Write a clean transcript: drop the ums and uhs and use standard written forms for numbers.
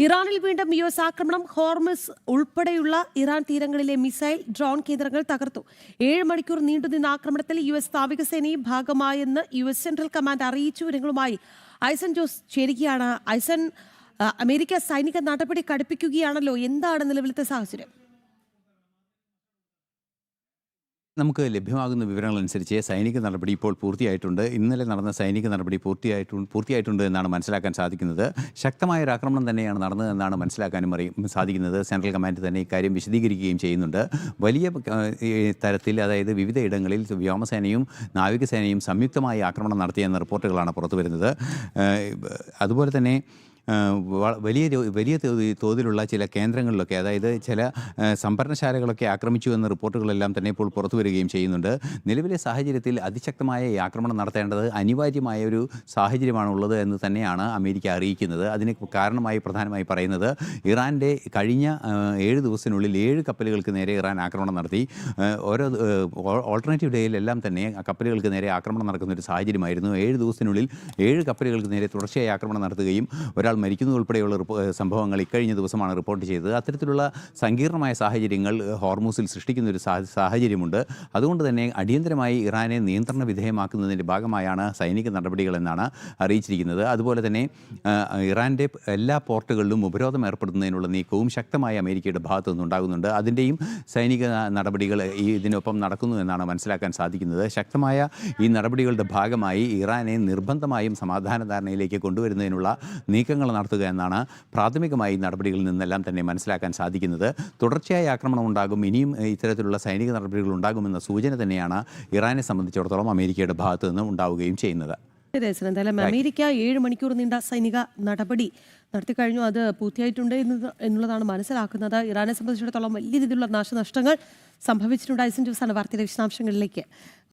ഇറാനിൽ വീണ്ടും US ആക്രമണം. ഹോർമസ് ഉൾപ്പെടെയുള്ള ഇറാൻ തീരങ്ങളിലെ മിസൈൽ ഡ്രോൺ കേന്ദ്രങ്ങൾ തകർത്തു. 7 മണിക്കൂർ നീണ്ടുനിന്ന ആക്രമണത്തിൽ US നാവികസേനയും ഭാഗമായെന്ന് US സെൻട്രൽ കമാൻഡ് അറിയിച്ചു. വിവരങ്ങളുമായി ഐസൻ ജോസ് ചേരുകയാണ്. ഐസൻ, അമേരിക്ക സൈനിക നടപടി കടുപ്പിക്കുകയാണല്ലോ. എന്താണ് നിലവിലത്തെ സാഹചര്യം? നമുക്ക് ലഭ്യമാകുന്ന വിവരങ്ങളനുസരിച്ച് സൈനിക നടപടി ഇപ്പോൾ പൂർത്തിയായിട്ടുണ്ട്. ഇന്നലെ നടന്ന സൈനിക നടപടി പൂർത്തിയായിട്ടുണ്ട് എന്നാണ് മനസ്സിലാക്കാൻ സാധിക്കുന്നത്. ശക്തമായ ഒരു ആക്രമണം തന്നെയാണ് നടന്നതെന്നാണ് മനസ്സിലാക്കാനും സാധിക്കുന്നത്. സെൻട്രൽ കമാൻഡ് തന്നെ ഇക്കാര്യം വിശദീകരിക്കുകയും ചെയ്യുന്നുണ്ട്. വലിയ തരത്തിൽ, അതായത് വിവിധ ഇടങ്ങളിൽ വ്യോമസേനയും നാവികസേനയും സംയുക്തമായി ആക്രമണം നടത്തിയെന്ന റിപ്പോർട്ടുകളാണ് പുറത്തുവരുന്നത്. അതുപോലെ തന്നെ വലിയ തോതിലുള്ള ചില കേന്ദ്രങ്ങളിലൊക്കെ, അതായത് ചില സംഭരണശാലകളൊക്കെ ആക്രമിച്ചു എന്ന റിപ്പോർട്ടുകളെല്ലാം തന്നെ ഇപ്പോൾ പുറത്തു വരികയും ചെയ്യുന്നുണ്ട്. നിലവിലെ സാഹചര്യത്തിൽ അതിശക്തമായ ഈ ആക്രമണം നടത്തേണ്ടത് അനിവാര്യമായ ഒരു സാഹചര്യമാണുള്ളത് എന്ന് തന്നെയാണ് അമേരിക്ക അറിയിക്കുന്നത്. അതിന് കാരണമായി പ്രധാനമായി പറയുന്നത് ഇറാൻ്റെ കഴിഞ്ഞ 7 ദിവസത്തിനുള്ളിൽ 7 കപ്പലുകൾക്ക് നേരെ ഇറാൻ ആക്രമണം നടത്തി. ഓരോ ഓൾട്ടർനേറ്റീവ് ഡേയിലെല്ലാം തന്നെ കപ്പലുകൾക്ക് നേരെ ആക്രമണം നടക്കുന്ന ഒരു സാഹചര്യമായിരുന്നു. 7 ദിവസത്തിനുള്ളിൽ 7 കപ്പലുകൾക്ക് നേരെ തുടർച്ചയായി ആക്രമണം നടത്തുകയും ഒരാൾ മരിക്കുന്നത് ഉൾപ്പെടെയുള്ള സംഭവങ്ങൾ ഇക്കഴിഞ്ഞ ദിവസമാണ് റിപ്പോർട്ട് ചെയ്തത്. അത്തരത്തിലുള്ള സങ്കീർണമായ സാഹചര്യങ്ങൾ ഹോർമൂസിൽ സൃഷ്ടിക്കുന്ന ഒരു സാഹചര്യമുണ്ട്. അതുകൊണ്ട് തന്നെ അടിയന്തരമായി ഇറാനെ നിയന്ത്രണ വിധേയമാക്കുന്നതിൻ്റെ ഭാഗമായാണ് സൈനിക നടപടികളെന്നാണ് അറിയിച്ചിരിക്കുന്നത്. അതുപോലെ തന്നെ ഇറാൻ്റെ എല്ലാ പോർട്ടുകളിലും ഉപരോധം ഏർപ്പെടുത്തുന്നതിനുള്ള നീക്കവും ശക്തമായി അമേരിക്കയുടെ ഭാഗത്തു നിന്നുണ്ടാകുന്നുണ്ട്. അതിൻ്റെയും സൈനിക നടപടികൾ ഇതിനൊപ്പം നടക്കുന്നു എന്നാണ് മനസ്സിലാക്കാൻ സാധിക്കുന്നത്. ശക്തമായ ഈ നടപടികളുടെ ഭാഗമായി ഇറാനെ നിർബന്ധമായും സമാധാന ധാരണയിലേക്ക് കൊണ്ടുവരുന്നതിനുള്ള നീക്കങ്ങൾ നടത്തുക എന്നാണ് പ്രാഥമികമായി നടപടികളിൽ നിന്നെല്ലാം തന്നെ മനസ്സിലാക്കാൻ സാധിക്കുന്നത്. തുടർച്ചയായ ആക്രമണം ഉണ്ടാകും, ഇനിയും ഇത്തരത്തിലുള്ള സൈനിക നടപടികൾ ഉണ്ടാകുമെന്ന സൂചന തന്നെയാണ് ഇറാനെ സംബന്ധിച്ചിടത്തോളം അമേരിക്കയുടെ ഭാഗത്തു നിന്ന് ഉണ്ടാവുകയും ചെയ്യുന്നത്. എന്തായാലും അമേരിക്ക 7 മണിക്കൂർ നീണ്ട സൈനിക നടപടി നടത്തിക്കഴിഞ്ഞു. അത് പൂർത്തിയായിട്ടുണ്ട് എന്നുള്ളതാണ് മനസ്സിലാക്കുന്നത്. ഇറാനെ സംബന്ധിച്ചിടത്തോളം വലിയ രീതിയിലുള്ള നാശനഷ്ടങ്ങൾ സംഭവിച്ചിട്ടുണ്ട്. ഐസൻ ജോസാണ് വാർത്തയുടെ വിശദാംശങ്ങളിലേക്ക്